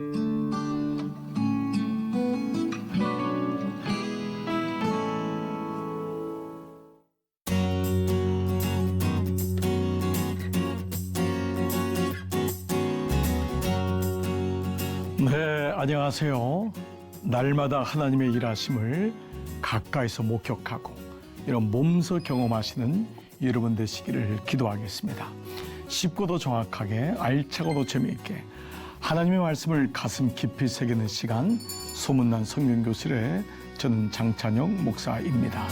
네, 안녕하세요. 날마다 하나님의 일하심을 가까이서 목격하고 이런 몸소 경험하시는 여러분 되시기를 기도하겠습니다. 쉽고도 정확하게, 알차고도 재미있게 하나님의 말씀을 가슴 깊이 새기는 시간, 소문난 성경교실의 저는 장찬영 목사입니다.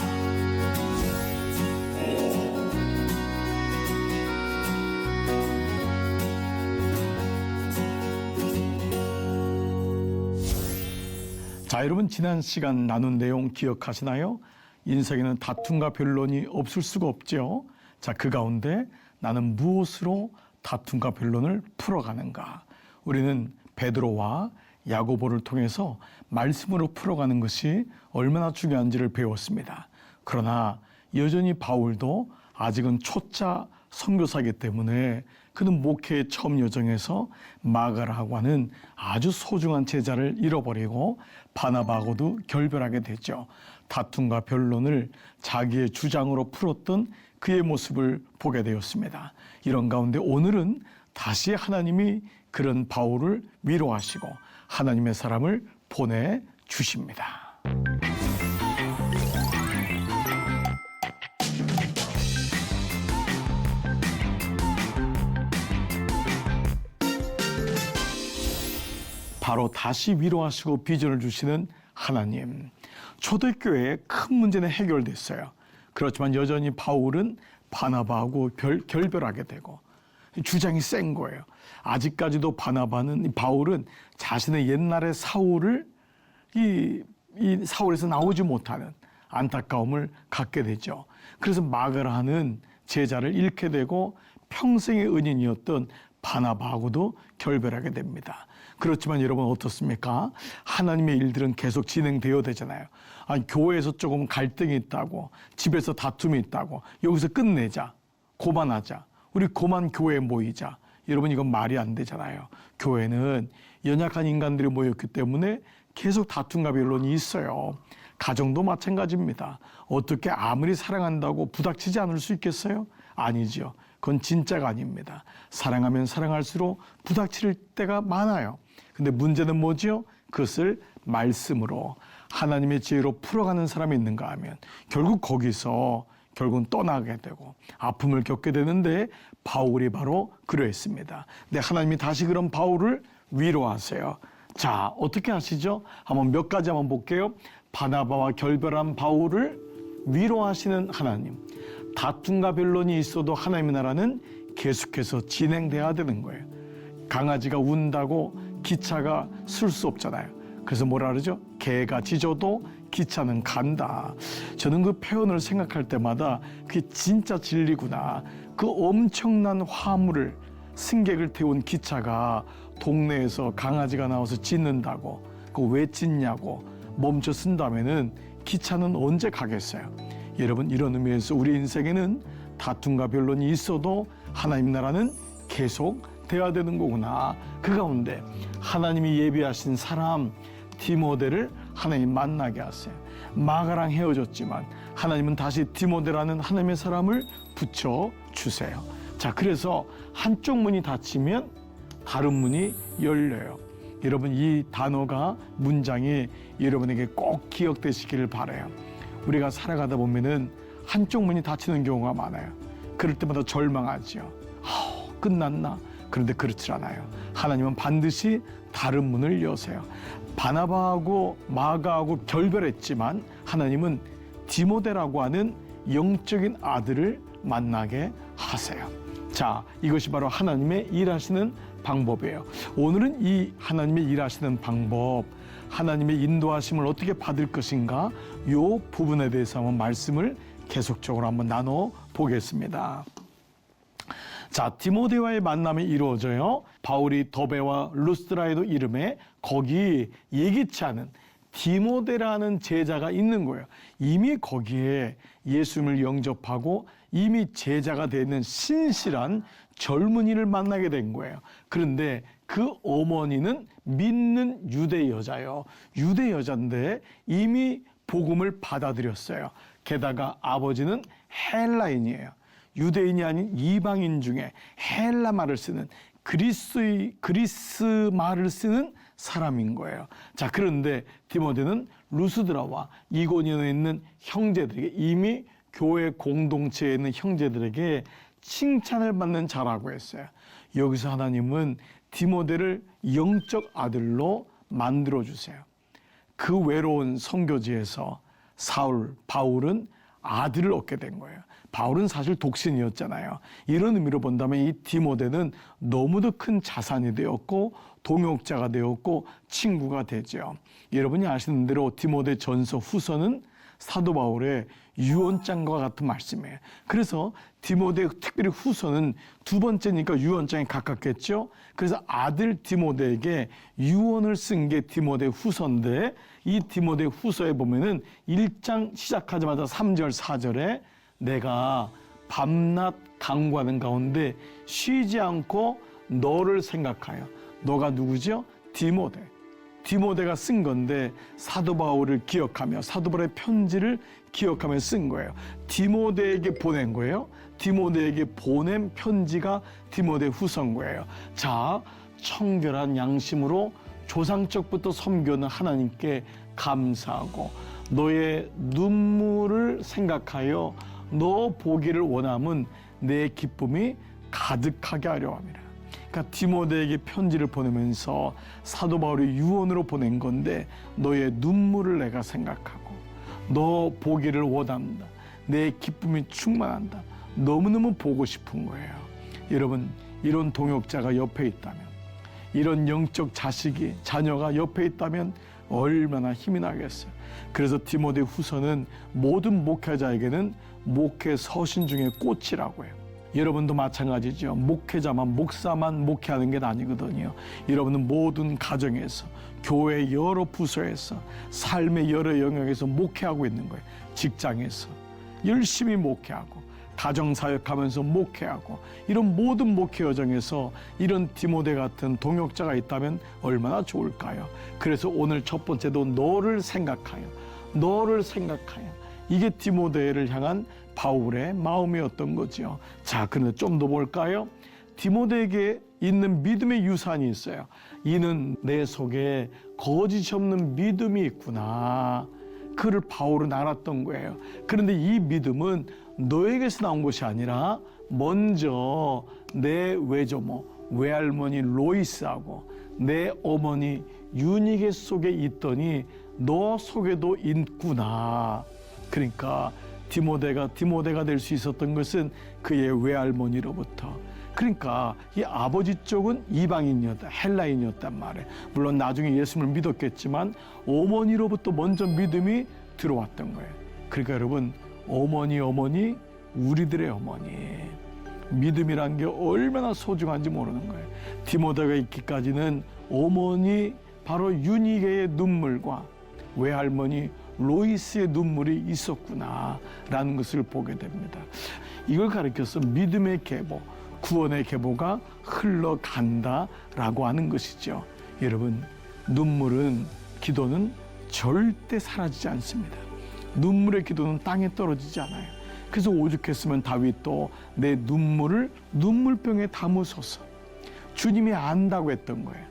자, 여러분 지난 시간 나눈 내용 기억하시나요? 인생에는 다툼과 변론이 없을 수가 없죠. 자, 그 가운데 나는 무엇으로 다툼과 변론을 풀어가는가? 우리는 베드로와 야고보를 통해서 말씀으로 풀어가는 것이 얼마나 중요한지를 배웠습니다. 그러나 여전히 바울도 아직은 초짜 선교사이기 때문에 그는 목회의 처음 여정에서 마가라고 하는 아주 소중한 제자를 잃어버리고 바나바하고도 결별하게 됐죠. 다툼과 변론을 자기의 주장으로 풀었던 그의 모습을 보게 되었습니다. 이런 가운데 오늘은 다시 하나님이 그런 바울을 위로하시고 하나님의 사람을 보내주십니다. 바로 다시 위로하시고 비전을 주시는 하나님. 초대교회의 큰 문제는 해결됐어요. 그렇지만 여전히 바울은 바나바하고 결별하게 되고 주장이 센 거예요. 아직까지도 바울은 자신의 옛날의 사울을 이 사울에서 나오지 못하는 안타까움을 갖게 되죠. 그래서 마가라는 제자를 잃게 되고 평생의 은인이었던 바나바하고도 결별하게 됩니다. 그렇지만 여러분 어떻습니까? 하나님의 일들은 계속 진행되어야 되잖아요. 아니, 교회에서 조금 갈등이 있다고, 집에서 다툼이 있다고, 여기서 끝내자, 고만하자, 우리 고만 교회에 모이자. 여러분 이건 말이 안 되잖아요. 교회는 연약한 인간들이 모였기 때문에 계속 다툼과 변론이 있어요. 가정도 마찬가지입니다. 어떻게 아무리 사랑한다고 부닥치지 않을 수 있겠어요? 아니죠. 그건 진짜가 아닙니다. 사랑하면 사랑할수록 부닥칠 때가 많아요. 근데 문제는 뭐죠? 그것을 말씀으로 하나님의 지혜로 풀어가는 사람이 있는가 하면 결국 거기서 결국은 떠나게 되고 아픔을 겪게 되는데 바울이 바로 그러했습니다. 근데 하나님이 다시 그런 바울을 위로하세요. 자, 어떻게 하시죠? 한번 몇 가지 한번 볼게요. 바나바와 결별한 바울을 위로하시는 하나님. 다툼과 변론이 있어도 하나님의 나라는 계속해서 진행돼야 되는 거예요. 강아지가 운다고 기차가 쓸 수 없잖아요. 그래서 뭐라 그러죠? 개가 짖어도 기차는 간다. 저는 그 표현을 생각할 때마다 그게 진짜 진리구나. 그 엄청난 화물을, 승객을 태운 기차가 동네에서 강아지가 나와서 짖는다고, 그거 왜 짖냐고 멈춰 쓴다면은 기차는 언제 가겠어요? 여러분, 이런 의미에서 우리 인생에는 다툼과 변론이 있어도 하나님 나라는 계속 돼야 되는 거구나. 그 가운데 하나님이 예비하신 사람 디모데를 하나님 만나게 하세요. 마가랑 헤어졌지만 하나님은 다시 디모데라는 하나님의 사람을 붙여주세요. 자, 그래서 한쪽 문이 닫히면 다른 문이 열려요. 여러분, 이 단어가, 문장이 여러분에게 꼭 기억되시기를 바라요. 우리가 살아가다 보면은 한쪽 문이 닫히는 경우가 많아요. 그럴 때마다 절망하죠. 끝났나? 그런데 그렇지 않아요. 하나님은 반드시 다른 문을 여세요. 바나바하고 마가하고 결별했지만 하나님은 디모데라고 하는 영적인 아들을 만나게 하세요. 자, 이것이 바로 하나님의 일하시는 방법이에요. 오늘은 이 하나님의 일하시는 방법, 하나님의 인도하심을 어떻게 받을 것인가, 이 부분에 대해서 한번 말씀을 계속적으로 한번 나눠 보겠습니다. 자, 디모데와의 만남이 이루어져요. 바울이 더베와 루스드라에도 이름에 거기 예기치 않은 디모데라는 제자가 있는 거예요. 이미 거기에 예수님을 영접하고 이미 제자가 되는 신실한 젊은이를 만나게 된 거예요. 그런데 그 어머니는 믿는 유대 여자요. 유대 여자인데 이미 복음을 받아들였어요. 게다가 아버지는 헬라인이에요. 유대인이 아닌 이방인 중에 헬라 말을 쓰는 그리스 말을 쓰는 사람인 거예요. 자, 그런데 디모데는 루스드라와 이고니온에 있는 형제들에게, 이미 교회 공동체에 있는 형제들에게 칭찬을 받는 자라고 했어요. 여기서 하나님은 디모데를 영적 아들로 만들어 주세요. 그 외로운 선교지에서 바울은 아들을 얻게 된 거예요. 바울은 사실 독신이었잖아요. 이런 의미로 본다면 이 디모데는 너무도 큰 자산이 되었고 동역자가 되었고 친구가 되죠. 여러분이 아시는 대로 디모데 전서 후서는 사도 바울의 유언장과 같은 말씀이에요. 그래서 디모데 특별히 후서는 두 번째니까 유언장에 가깝겠죠. 그래서 아들 디모데에게 유언을 쓴 게 디모데 후서인데, 이 디모데 후서에 보면은 1장 시작하자마자 3절 4절에 내가 밤낮 강구하는 가운데 쉬지 않고 너를 생각하여. 너가 누구죠? 디모데가 쓴 건데 사도 바울을 기억하며, 사도 바울의 편지를 기억하며 쓴 거예요. 디모데에게 보낸 거예요. 디모데에게 보낸 편지가 디모데 후서인 거예요. 자, 청결한 양심으로 조상적부터 섬겨는 하나님께 감사하고 너의 눈물을 생각하여 너 보기를 원함은 내 기쁨이 가득하게 하려 함이라. 그러니까 디모데에게 편지를 보내면서 사도 바울이 유언으로 보낸 건데, 너의 눈물을 내가 생각하고 너 보기를 원한다. 내 기쁨이 충만한다. 너무너무 보고 싶은 거예요. 여러분, 이런 동역자가 옆에 있다면, 이런 영적 자녀가 옆에 있다면 얼마나 힘이 나겠어요. 그래서 디모데 후서는 모든 목회자에게는 목회 서신 중에 꽃이라고 해요. 여러분도 마찬가지죠. 목회자만, 목사만 목회하는 게 아니거든요. 여러분은 모든 가정에서, 교회 여러 부서에서, 삶의 여러 영역에서 목회하고 있는 거예요. 직장에서 열심히 목회하고, 가정사역하면서 목회하고, 이런 모든 목회 여정에서 이런 디모데 같은 동역자가 있다면 얼마나 좋을까요? 그래서 오늘 첫 번째도 너를 생각하여. 이게 디모데를 향한 바울의 마음이었던 거죠. 자, 그런데 좀 더 볼까요? 디모데에게 있는 믿음의 유산이 있어요. 이는 내 속에 거짓이 없는 믿음이 있구나. 그를 바울은 알았던 거예요. 그런데 이 믿음은 너에게서 나온 것이 아니라 먼저 내 외조모, 외할머니 로이스하고 내 어머니 유니게 속에 있더니 너 속에도 있구나. 그러니까 디모데가 될 수 있었던 것은 그의 외할머니로부터. 그러니까 이 아버지 쪽은 이방인이었다, 헬라인이었단 말이에요. 물론 나중에 예수님을 믿었겠지만 어머니로부터 먼저 믿음이 들어왔던 거예요. 그러니까 여러분, 어머니 우리들의 어머니. 믿음이란 게 얼마나 소중한지 모르는 거예요. 디모데가 있기까지는 어머니 바로 유니게의 눈물과 외할머니 로이스의 눈물이 있었구나라는 것을 보게 됩니다. 이걸 가리켜서 믿음의 계보, 구원의 계보가 흘러간다라고 하는 것이죠. 여러분, 기도는 절대 사라지지 않습니다. 눈물의 기도는 땅에 떨어지지 않아요. 그래서 오죽했으면 다윗도 내 눈물을 눈물병에 담으소서. 주님이 안다고 했던 거예요.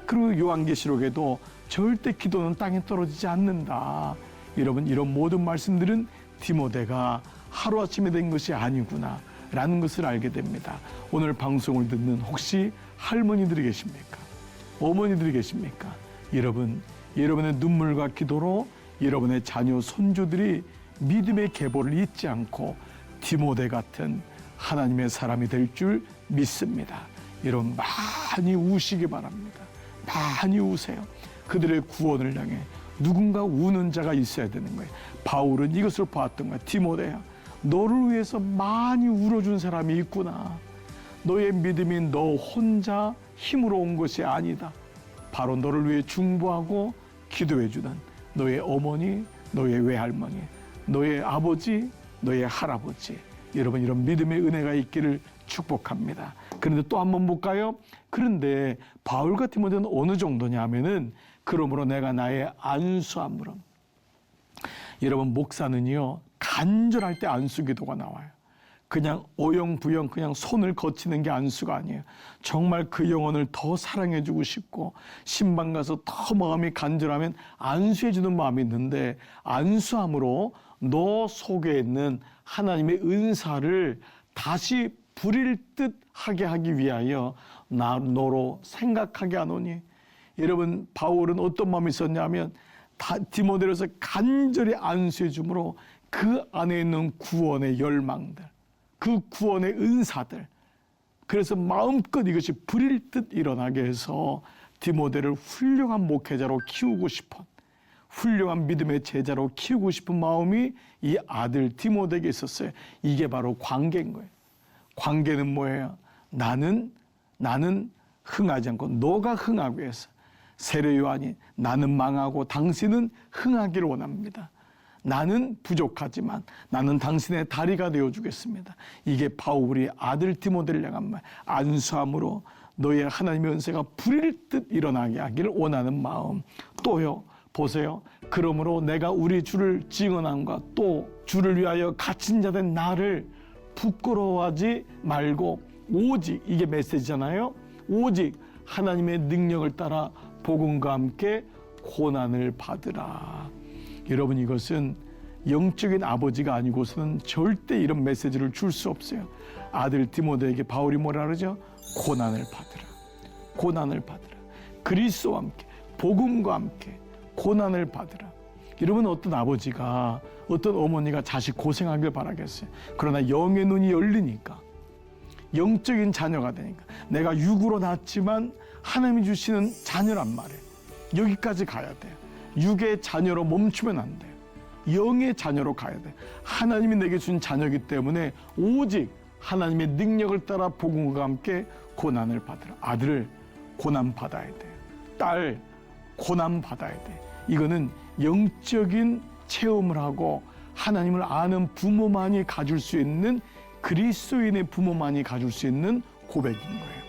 그리고 요한계시록에도 절대 기도는 땅에 떨어지지 않는다. 여러분, 이런 모든 말씀들은 디모데가 하루아침에 된 것이 아니구나 라는 것을 알게 됩니다. 오늘 방송을 듣는 혹시 할머니들이 계십니까? 어머니들이 계십니까? 여러분, 여러분의 눈물과 기도로 여러분의 자녀, 손주들이 믿음의 계보를 잊지 않고 디모데 같은 하나님의 사람이 될 줄 믿습니다. 여러분, 많이 우시기 바랍니다. 많이 우세요. 그들의 구원을 향해 누군가 우는 자가 있어야 되는 거예요. 바울은 이것을 봤던 거예요. 디모데야, 너를 위해서 많이 울어준 사람이 있구나. 너의 믿음이 너 혼자 힘으로 온 것이 아니다. 바로 너를 위해 중보하고 기도해주는 너의 어머니, 너의 외할머니, 너의 아버지, 너의 할아버지. 여러분, 이런 믿음의 은혜가 있기를 축복합니다. 그런데 또 한번 볼까요? 그런데 바울과 디모데는 어느 정도냐 하면은 그러므로 내가 나의 안수함으로. 여러분 목사는요 간절할 때 안수 기도가 나와요. 그냥 어영부영 그냥 손을 거치는 게 안수가 아니에요. 정말 그 영혼을 더 사랑해주고 싶고 신방 가서 더 마음이 간절하면 안수해주는 마음이 있는데 안수함으로 너 속에 있는 하나님의 은사를 다시 부릴 듯 하게 하기 위하여 너로 생각하게 하노니. 여러분 바울은 어떤 마음이 있었냐면 디모데로서 간절히 안수해 주므로 그 안에 있는 구원의 열망들, 그 구원의 은사들, 그래서 마음껏 이것이 부릴 듯 일어나게 해서 디모데를 훌륭한 목회자로 키우고 싶은, 훌륭한 믿음의 제자로 키우고 싶은 마음이 이 아들 디모데에게 있었어요. 이게 바로 관계인 거예요. 관계는 뭐예요? 나는 흥하지 않고 너가 흥하기 위해서. 세례 요한이 나는 망하고 당신은 흥하기를 원합니다. 나는 부족하지만 나는 당신의 다리가 되어주겠습니다. 이게 바울이 아들 디모데를 향한 말. 안수함으로 너의 하나님의 은혜가 부릴 듯 일어나게 하기를 원하는 마음. 또요 보세요. 그러므로 내가 우리 주를 증언함과 또 주를 위하여 갇힌 자 된 나를 부끄러워하지 말고 오직, 이게 메시지잖아요. 오직 하나님의 능력을 따라 복음과 함께 고난을 받으라. 여러분 이것은 영적인 아버지가 아니고서는 절대 이런 메시지를 줄 수 없어요. 아들 디모데에게 바울이 뭐라 그러죠? 고난을 받으라. 고난을 받으라. 그리스도와 함께 복음과 함께 고난을 받으라. 여러분 어떤 아버지가 어떤 어머니가 자식 고생하길 바라겠어요. 그러나 영의 눈이 열리니까 영적인 자녀가 되니까 내가 육으로 낳았지만 하나님이 주시는 자녀란 말이에요. 여기까지 가야 돼요. 육의 자녀로 멈추면 안 돼요. 영의 자녀로 가야 돼요. 하나님이 내게 준 자녀이기 때문에 오직 하나님의 능력을 따라 복음과 함께 고난을 받으라. 아들 고난 받아야 돼요. 딸 고난 받아야 돼요. 이거는 영적인 체험을 하고 하나님을 아는 부모만이 가질 수 있는, 그리스도인의 부모만이 가질 수 있는 고백인 거예요.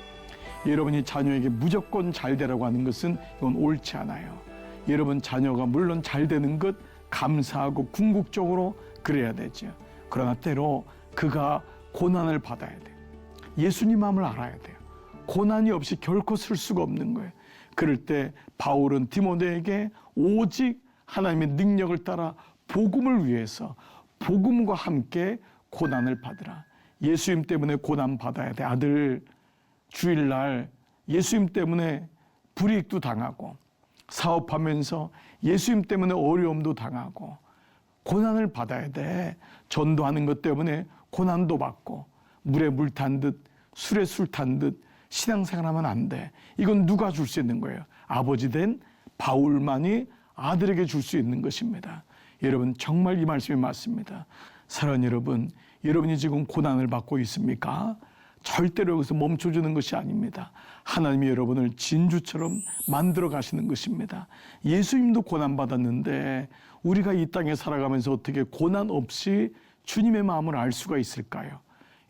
여러분이 자녀에게 무조건 잘 되라고 하는 것은 이건 옳지 않아요. 여러분 자녀가 물론 잘 되는 것 감사하고 궁극적으로 그래야 되죠. 그러나 때로 그가 고난을 받아야 돼요. 예수님 마음을 알아야 돼요. 고난이 없이 결코 쓸 수가 없는 거예요. 그럴 때 바울은 디모데에게 오직 하나님의 능력을 따라 복음을 위해서 복음과 함께 고난을 받으라. 예수님 때문에 고난 받아야 돼. 아들 주일날 예수님 때문에 불이익도 당하고 사업하면서 예수님 때문에 어려움도 당하고 고난을 받아야 돼. 전도하는 것 때문에 고난도 받고 물에 물 탄 듯 술에 술 탄 듯 신앙생활하면 안 돼. 이건 누가 줄 수 있는 거예요? 아버지 된 바울만이 아들에게 줄 수 있는 것입니다. 여러분 정말 이 말씀이 맞습니다. 사랑하는 여러분, 여러분이 지금 고난을 받고 있습니까? 절대로 여기서 멈춰주는 것이 아닙니다. 하나님이 여러분을 진주처럼 만들어 가시는 것입니다. 예수님도 고난받았는데 우리가 이 땅에 살아가면서 어떻게 고난 없이 주님의 마음을 알 수가 있을까요?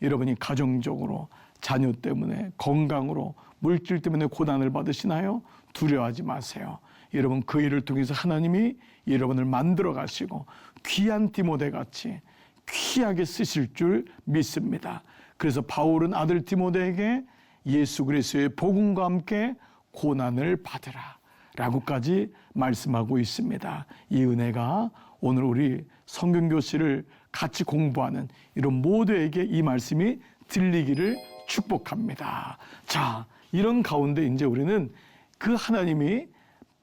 여러분이 가정적으로 자녀 때문에 건강으로 물질 때문에 고난을 받으시나요? 두려워하지 마세요. 여러분 그 일을 통해서 하나님이 여러분을 만들어 가시고 귀한 디모데 같이 귀하게 쓰실 줄 믿습니다. 그래서 바울은 아들 디모데에게 예수 그리스도의 복음과 함께 고난을 받으라 라고까지 말씀하고 있습니다. 이 은혜가 오늘 우리 성경교실을 같이 공부하는 이런 모두에게 이 말씀이 들리기를 축복합니다. 자, 이런 가운데 이제 우리는 그 하나님이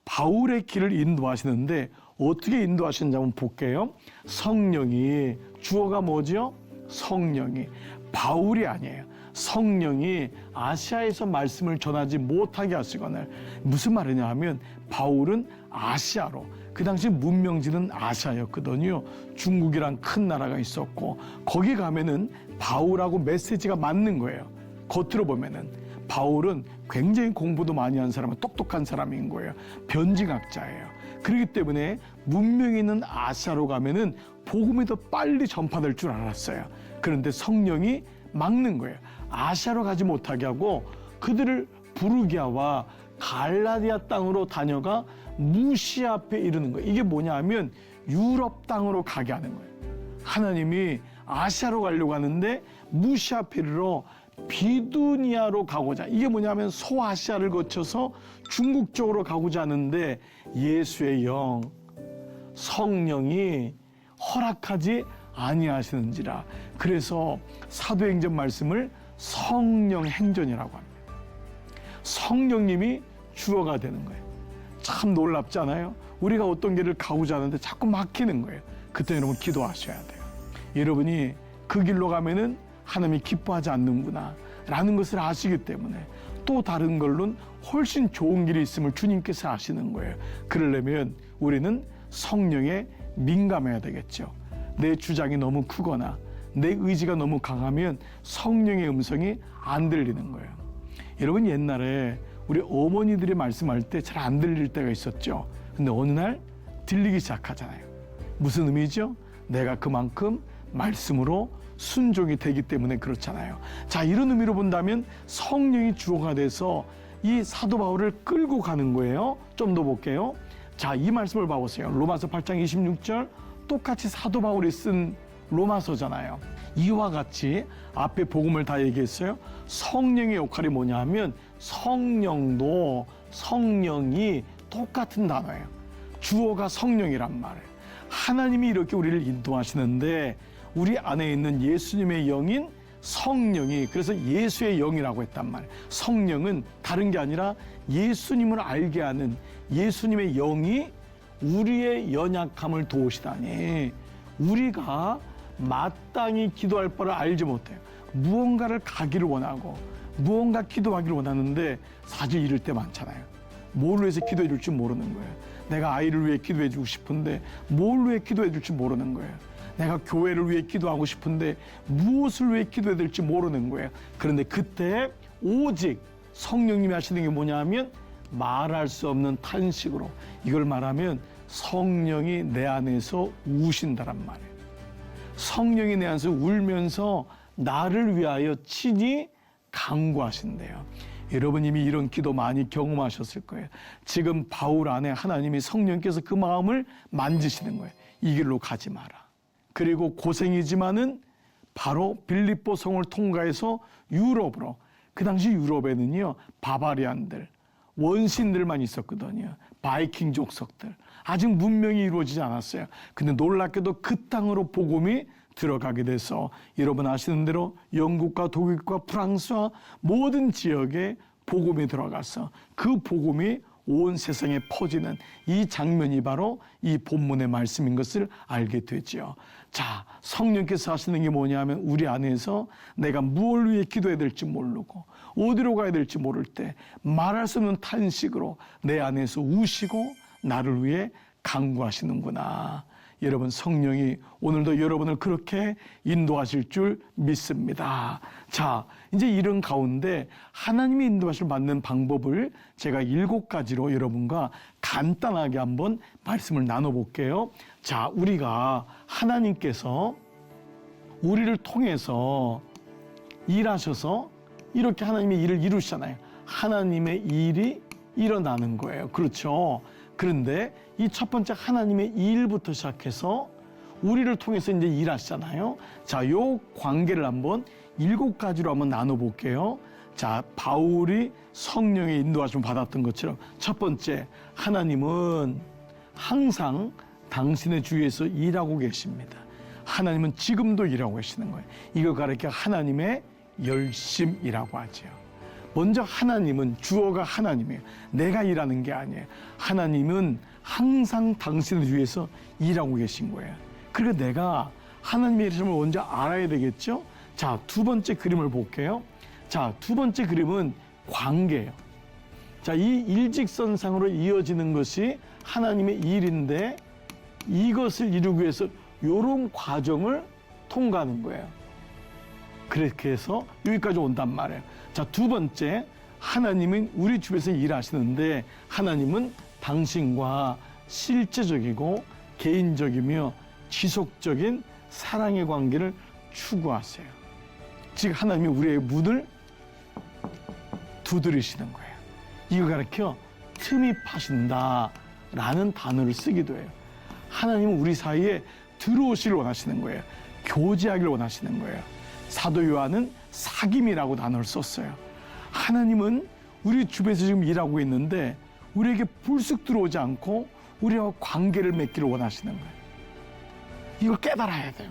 바울의 길을 인도하시는데 어떻게 인도하시는지 한번 볼게요. 성령이, 주어가 뭐죠? 성령이. 바울이 아니에요. 성령이 아시아에서 말씀을 전하지 못하게 하시거늘. 무슨 말이냐 하면 바울은 아시아로, 그 당시 문명지는 아시아였거든요. 중국이란 큰 나라가 있었고 거기 가면은 바울하고 메시지가 맞는 거예요. 겉으로 보면은 바울은 굉장히 공부도 많이 한 사람은 똑똑한 사람인 거예요. 변증학자예요. 그렇기 때문에 문명이 있는 아시아로 가면은 복음이 더 빨리 전파될 줄 알았어요. 그런데 성령이 막는 거예요. 아시아로 가지 못하게 하고 그들을 부르기아와 갈라디아 땅으로 다녀가 무시아 앞에 이르는 거예요. 이게 뭐냐 하면 유럽 땅으로 가게 하는 거예요. 하나님이 아시아로 가려고 하는데 무시아 앞에 이르러 비두니아로 가고자, 이게 뭐냐면 소아시아를 거쳐서 중국 쪽으로 가고자 하는데 예수의 영, 성령이 허락하지 아니하시는지라. 그래서 사도행전 말씀을 성령 행전이라고 합니다. 성령님이 주어가 되는 거예요. 참 놀랍지 않아요? 우리가 어떤 길을 가고자 하는데 자꾸 막히는 거예요. 그때 여러분 기도하셔야 돼요. 여러분이 그 길로 가면은 하나님이 기뻐하지 않는구나 라는 것을 아시기 때문에 또 다른 걸로는 훨씬 좋은 길이 있음을 주님께서 아시는 거예요. 그러려면 우리는 성령에 민감해야 되겠죠. 내 주장이 너무 크거나 내 의지가 너무 강하면 성령의 음성이 안 들리는 거예요. 여러분, 옛날에 우리 어머니들이 말씀할 때 잘 안 들릴 때가 있었죠. 근데 어느 날 들리기 시작하잖아요. 무슨 의미죠? 내가 그만큼 말씀으로 순종이 되기 때문에 그렇잖아요. 자, 이런 의미로 본다면 성령이 주어가 돼서 이 사도 바울을 끌고 가는 거예요. 좀 더 볼게요. 자, 이 말씀을 봐보세요. 로마서 8장 26절, 똑같이 사도 바울이 쓴 로마서잖아요. 이와 같이 앞에 복음을 다 얘기했어요. 성령의 역할이 뭐냐 하면 성령도 성령이 똑같은 단어예요. 주어가 성령이란 말이에요. 하나님이 이렇게 우리를 인도하시는데 우리 안에 있는 예수님의 영인 성령이, 그래서 예수의 영이라고 했단 말이에요. 성령은 다른 게 아니라 예수님을 알게 하는 예수님의 영이 우리의 연약함을 도우시다니, 우리가 마땅히 기도할 바를 알지 못해요. 무언가를 가기를 원하고 무언가 기도하기를 원하는데 사실 이럴 때 많잖아요. 뭘 위해서 기도해 줄지 모르는 거예요. 내가 아이를 위해 기도해 주고 싶은데 뭘 위해 기도해 줄지 모르는 거예요. 내가 교회를 위해 기도하고 싶은데 무엇을 위해 기도해야 될지 모르는 거예요. 그런데 그때 오직 성령님이 하시는 게 뭐냐 하면 말할 수 없는 탄식으로, 이걸 말하면 성령이 내 안에서 우신다란 말이에요. 성령이 내 안에서 울면서 나를 위하여 친히 간구하신대요. 여러분 이미 이런 기도 많이 경험하셨을 거예요. 지금 바울 안에 하나님이 성령께서 그 마음을 만지시는 거예요. 이 길로 가지 마라. 그리고 고생이지만은 바로 빌립보 성을 통과해서 유럽으로, 그 당시 유럽에는요 바바리안들, 원신들만 있었거든요. 바이킹 족속들, 아직 문명이 이루어지지 않았어요. 근데 놀랍게도 그 땅으로 복음이 들어가게 돼서 여러분 아시는 대로 영국과 독일과 프랑스와 모든 지역에 복음이 들어가서 그 복음이 온 세상에 퍼지는 이 장면이 바로 이 본문의 말씀인 것을 알게 되죠. 자, 성령께서 하시는 게 뭐냐면 우리 안에서 내가 무엇을 위해 기도해야 될지 모르고 어디로 가야 될지 모를 때 말할 수 없는 탄식으로 내 안에서 우시고 나를 위해 간구하시는구나. 여러분, 성령이 오늘도 여러분을 그렇게 인도하실 줄 믿습니다. 자, 이제 이런 가운데 하나님이 인도하실 맞는 방법을 제가 7가지로 여러분과 간단하게 한번 말씀을 나눠볼게요. 자, 우리가 하나님께서 우리를 통해서 일하셔서 이렇게 하나님의 일을 이루시잖아요. 하나님의 일이 일어나는 거예요. 그렇죠? 그런데 이 첫 번째 하나님의 일부터 시작해서 우리를 통해서 이제 일하시잖아요. 자, 요 관계를 한번 7가지로 한번 나눠볼게요. 자, 바울이 성령의 인도하심을 받았던 것처럼 첫 번째, 하나님은 항상 당신의 주위에서 일하고 계십니다. 하나님은 지금도 일하고 계시는 거예요. 이걸 가리켜 하나님의 열심이라고 하죠. 먼저 하나님은, 주어가 하나님이에요. 내가 일하는 게 아니에요. 하나님은 항상 당신을 위해서 일하고 계신 거예요. 그리고 내가 하나님의 일심을 먼저 알아야 되겠죠. 자, 두 번째 그림을 볼게요. 자, 두 번째 그림은 관계예요. 자, 이 일직선상으로 이어지는 것이 하나님의 일인데 이것을 이루기 위해서 이런 과정을 통과하는 거예요. 그렇게 해서 여기까지 온단 말이에요. 자, 두 번째, 하나님은 우리 주변에서 일하시는데 하나님은 당신과 실제적이고 개인적이며 지속적인 사랑의 관계를 추구하세요. 즉 하나님이 우리의 문을 두드리시는 거예요. 이걸 가르쳐 틈입하신다라는 단어를 쓰기도 해요. 하나님은 우리 사이에 들어오시길 원하시는 거예요. 교제하기를 원하시는 거예요. 사도 요한은 사귐이라고 단어를 썼어요. 하나님은 우리 주변에서 지금 일하고 있는데 우리에게 불쑥 들어오지 않고 우리와 관계를 맺기를 원하시는 거예요. 이걸 깨달아야 돼요.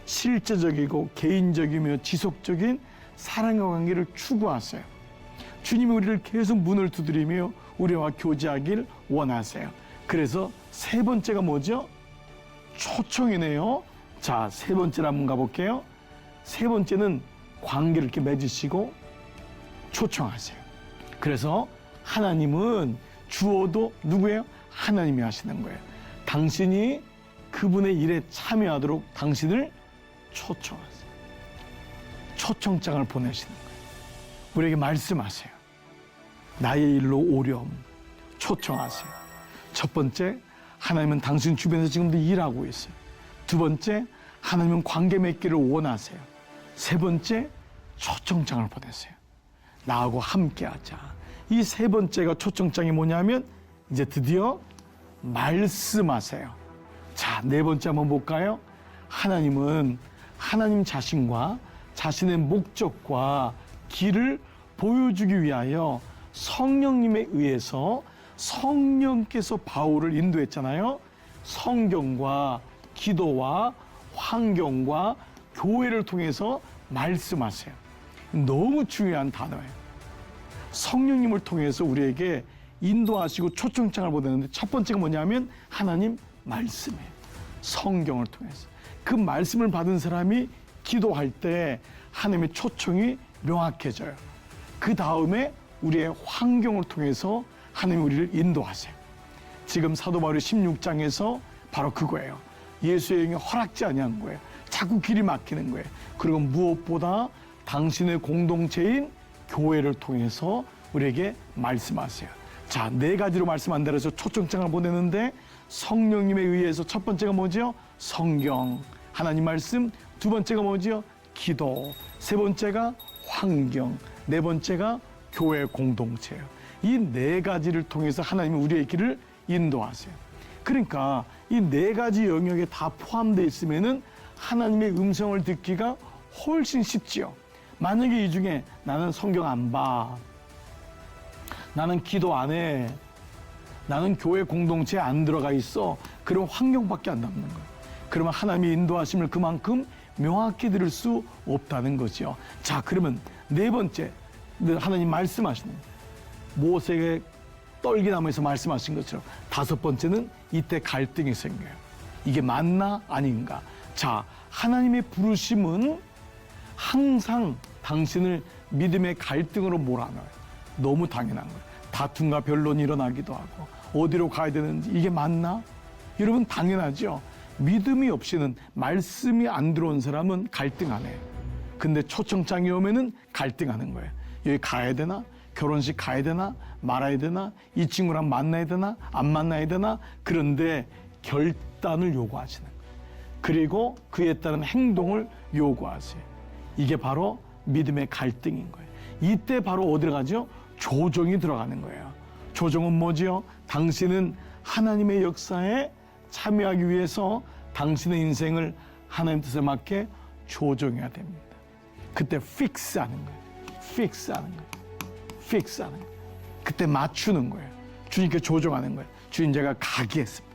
실제적이고 개인적이며 지속적인 사랑과 관계를 추구하세요. 주님이 우리를 계속 문을 두드리며 우리와 교제하길 원하세요. 그래서 세 번째가 뭐죠? 초청이네요. 자, 세 번째로 한번 가볼게요. 세 번째는 관계를 이렇게 맺으시고 초청하세요. 그래서 하나님은 주어도 누구예요? 하나님이 하시는 거예요. 당신이 그분의 일에 참여하도록 당신을 초청하세요. 초청장을 보내시는 거예요. 우리에게 말씀하세요. 나의 일로 오렴. 초청하세요. 첫 번째, 하나님은 당신 주변에서 지금도 일하고 있어요. 두 번째, 하나님은 관계 맺기를 원하세요. 세 번째, 초청장을 보내세요. 나하고 함께하자. 이 세 번째가 초청장이 뭐냐면 이제 드디어 말씀하세요. 자, 네 번째 한번 볼까요? 하나님은 하나님 자신과 자신의 목적과 길을 보여주기 위하여 성령님에 의해서 성령께서 바울을 인도했잖아요. 성경과 기도와 환경과 교회를 통해서 말씀하세요. 너무 중요한 단어예요. 성령님을 통해서 우리에게 인도하시고 초청장을 보내는데 첫 번째가 뭐냐면 하나님 말씀이에요. 성경을 통해서. 그 말씀을 받은 사람이 기도할 때 하나님의 초청이 명확해져요. 그 다음에 우리의 환경을 통해서 하나님이 우리를 인도하세요. 지금 사도 바울이 16장에서 바로 그거예요. 예수의 영이 허락지 아니한 거예요. 자꾸 길이 막히는 거예요. 그리고 무엇보다 당신의 공동체인 교회를 통해서 우리에게 말씀하세요. 자, 네 가지로 말씀한다 해서 초청장을 보내는데 성령님에 의해서 첫 번째가 뭐죠? 성경, 하나님 말씀. 두 번째가 뭐죠? 기도. 세 번째가 환경. 네 번째가 교회 공동체예요. 이 네 가지를 통해서 하나님이 우리의 길을 인도하세요. 그러니까 이 네 가지 영역에 다 포함되어 있으면은 하나님의 음성을 듣기가 훨씬 쉽지요. 만약에 이 중에 나는 성경 안 봐, 나는 기도 안 해, 나는 교회 공동체에 안 들어가 있어, 그럼 환경밖에 안 남는 거예요. 그러면 하나님의 인도하심을 그만큼 명확히 들을 수 없다는 거죠. 자, 그러면 네 번째, 하나님 말씀하시는 거예요. 모세의 떨기나무에서 말씀하신 것처럼 다섯 번째는 이때 갈등이 생겨요. 이게 맞나 아닌가. 자, 하나님의 부르심은 항상 당신을 믿음의 갈등으로 몰아넣어요. 너무 당연한 거예요. 다툼과 변론이 일어나기도 하고 어디로 가야 되는지 이게 맞나? 여러분 당연하죠. 믿음이 없이는 말씀이 안 들어온 사람은 갈등 안 해요. 근데 초청장이 오면은 갈등하는 거예요. 여기 가야 되나? 결혼식 가야 되나? 말아야 되나? 이 친구랑 만나야 되나? 안 만나야 되나? 그런데 결단을 요구하시는 거예요. 그리고 그에 따른 행동을 요구하세요. 이게 바로 믿음의 갈등인 거예요. 이때 바로 어디로 가죠? 조정이 들어가는 거예요. 조정은 뭐지요? 당신은 하나님의 역사에 참여하기 위해서 당신의 인생을 하나님 뜻에 맞게 조정해야 됩니다. 그때 픽스하는 거예요. 픽스하는 거예요. 픽스하는 거예요. 그때 맞추는 거예요. 주님께 조정하는 거예요. 주님, 제가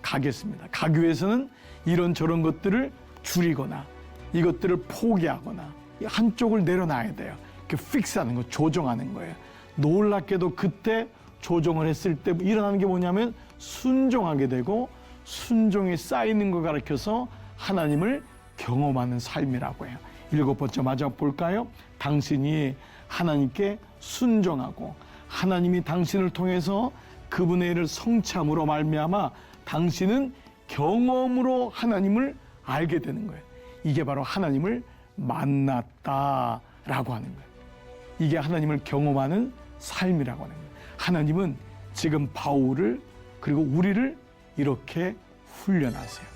가겠습니다. 가기 위해서는 이런저런 것들을 줄이거나 이것들을 포기하거나 한쪽을 내려놔야 돼요. 그 픽스하는 거, 조정하는 거예요. 놀랍게도 그때 조정을 했을 때 일어나는 게 뭐냐면 순종하게 되고 순종이 쌓이는 걸 가르쳐서 하나님을 경험하는 삶이라고 해요. 일곱 번째 마저 볼까요? 당신이 하나님께 순종하고 하나님이 당신을 통해서 그분의 일을 성취함으로 말미암아 당신은 경험으로 하나님을 알게 되는 거예요. 이게 바로 하나님을 만났다라고 하는 거예요. 이게 하나님을 경험하는 삶이라고 하는 거예요. 하나님은 지금 바울을 그리고 우리를 이렇게 훈련하세요.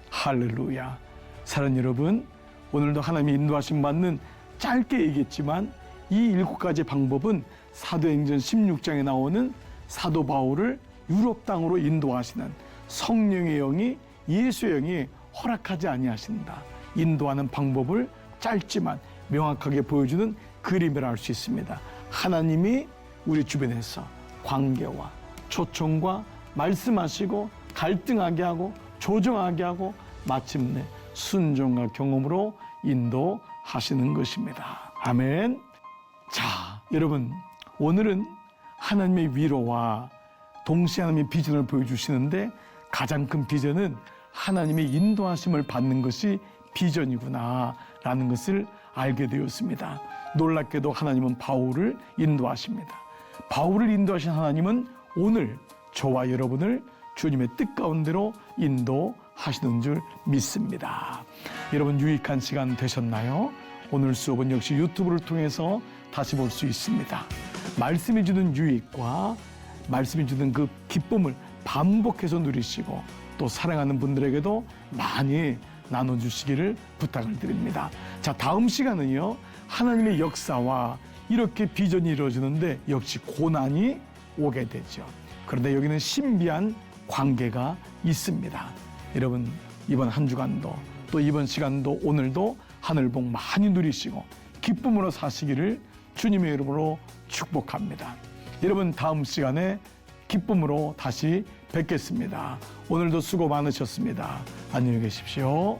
할렐루야. 사랑하는 여러분, 오늘도 하나님의 인도하심 받는 짧게 얘기했지만 이 7가지 방법은 사도행전 16장에 나오는 사도 바울을 유럽 땅으로 인도하시는 성령의 영이, 예수의 영이 허락하지 아니하신다. 인도하는 방법을 짧지만 명확하게 보여주는 그림을 알 수 있습니다. 하나님이 우리 주변에서 관계와 초청과 말씀하시고 갈등하게 하고 조정하게 하고 마침내 순종과 경험으로 인도하시는 것입니다. 아멘. 자, 여러분, 오늘은 하나님의 위로와 동시에 하나님의 비전을 보여주시는데 가장 큰 비전은 하나님의 인도하심을 받는 것이 비전이구나라는 것을 알게 되었습니다. 놀랍게도 하나님은 바울을 인도하십니다. 바울을 인도하신 하나님은 오늘 저와 여러분을 주님의 뜻 가운데로 인도하시는 줄 믿습니다. 여러분, 유익한 시간 되셨나요? 오늘 수업은 역시 유튜브를 통해서 다시 볼 수 있습니다. 말씀이 주는 유익과 말씀이 주는 그 기쁨을 반복해서 누리시고 또 사랑하는 분들에게도 많이 나눠주시기를 부탁을 드립니다. 자, 다음 시간은요, 하나님의 역사와 이렇게 비전이 이루어지는데 역시 고난이 오게 되죠. 그런데 여기는 신비한 관계가 있습니다. 여러분, 이번 한 주간도 또 이번 시간도 오늘도 하늘 복 많이 누리시고 기쁨으로 사시기를 주님의 이름으로 축복합니다. 여러분, 다음 시간에 기쁨으로 다시 뵙겠습니다. 오늘도 수고 많으셨습니다. 안녕히 계십시오.